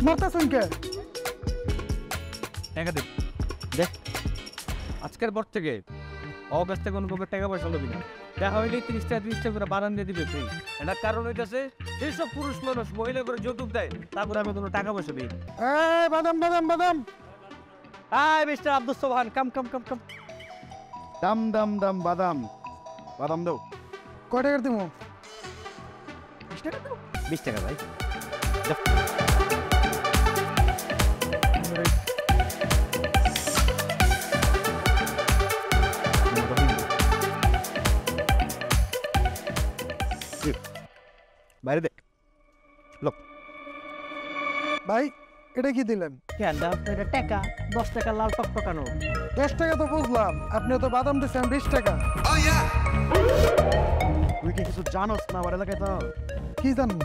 মারতেছেন কে? টাকা দে দেখ, আজকের পর থেকে অকাশ থেকে কোনো প্রকার টাকা পয়সা লবি না। দেখা হইলে 30টা 30টা করে বারান দিয়ে দিবে ফ্রি। এটার কারণ হইতেছে যেসব পুরুষ মানুষ মহিলা করে যৌতুক দেয় তারপরে আমি কোনো টাকা পয়সা দিই। বাদাম বাদাম বাদাম। হাই মিস্টার আব্দুল সোহান, কাম কাম কাম কাম। দাম দাম দাম বাদাম, বাদাম দাও। কয় টাকার দিব? 20 টাকা দাও। 20 টাকা ভাই। বাইরে দেখ লোক। ভাই এটা কি দিলেন? কেন এটা টাকা 10 টাকা লাল টকটকানো। 10 টাকা তো বুঝলাম, আপনি তো বাদাম দিচ্ছেন 20 টাকা। তুই কি কিছু জানোস না আমার এলাকায়? তো কি জানেন?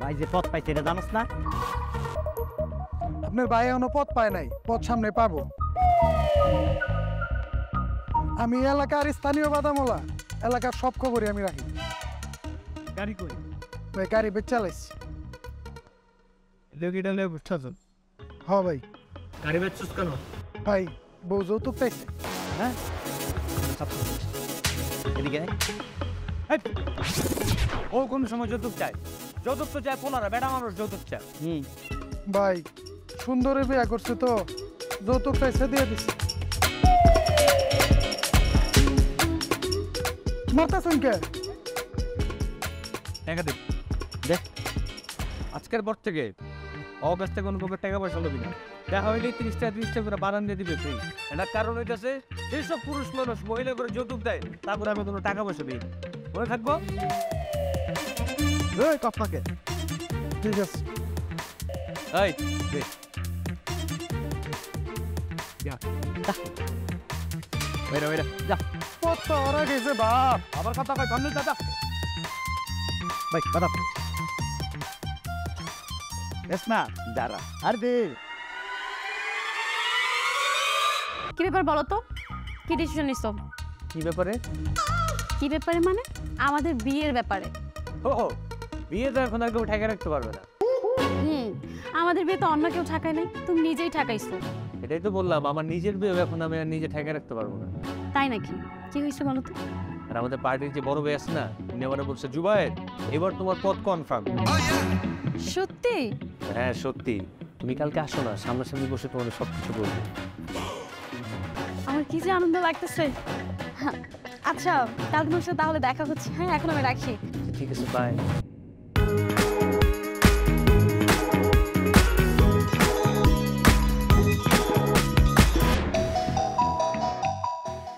ভাই যে পথ পাইছে এটা জানোস না? আপনার ভাই এখনো পথ পায় নাই, পথ সামনে পাবো। আমি এলাকার স্থানীয় বাদামওয়ালা, এলাকার সব খবরই আমি রাখি। গাড়ি কই? ভাই গাড়ি বেচ চালাইছি। লোকিটা লে বুঝছস? হ ভাই। গাড়ি বেচছস কেন? ভাই বউ যৌতুক চাইছে। হ্যাঁ এদিকে ও কোন সময় যৌতুক চায়? যৌতুক তো চায় পোলারা, বেটা মানুষ যৌতুক চায়। ভাই সুন্দরে বিয়া করছে তো যৌতুক চাইছে, দিয়ে দিছে। মারতেছেন কে? টাকা দে দেখ, আজকের পর থেকে অকাশ থেকে কোনো প্রকার টাকা পয়সা লবি না। দেখা হইলে 30টা 30টা করে বারান দিয়ে দিবে ফ্রি। এটার কারণ হইতেছে যেসব পুরুষ মানুষ মহিলা করে যৌতুক দেয় তারপরে আমি কোনো টাকা পয়সা দিই। মনে থাকবো? এই কপনাকে ঠিক আছে। এই দে। যা যা ওইরা ওইরা যা। পথ তো ওরা গেছে বাপ। আবার কথা কই সামনে যা যা। ভাই বাদাম এস না দাঁড়া আর দে। কি ব্যাপার বলো তো? কি ডিসিশন নিছো? কি ব্যাপারে? কি ব্যাপারে মানে আমাদের বিয়ের ব্যাপারে। ও বিয়ে তো এখন আর কেউ ঠেকে রাখতে পারবে না। আমাদের বিয়ে তো অন্য কেউ ঠাকায় নাই, তুমি নিজেই ঠাকাইছো। এটাই তো বললাম, আমার নিজের বিয়ে এখন আমি আর নিজে ঠেকে রাখতে পারবো না। তাই নাকি? কি হয়েছে বলো তো? আর আমাদের পার্টির যে বড় ভাই আছে না, উনি আমার বলছে জুবায়ের এবার তোমার পদ কনফার্ম। সত্যি? হ্যাঁ সত্যি। তুমি কালকে আসো না, সামনাসামনি বসে তোমার সবকিছু বলবো। আমার কি যে আনন্দ লাগতেছে। আচ্ছা কাল তোমার সাথে তাহলে দেখা হচ্ছে। হ্যাঁ এখন আমি রাখি। ঠিক আছে, বাই।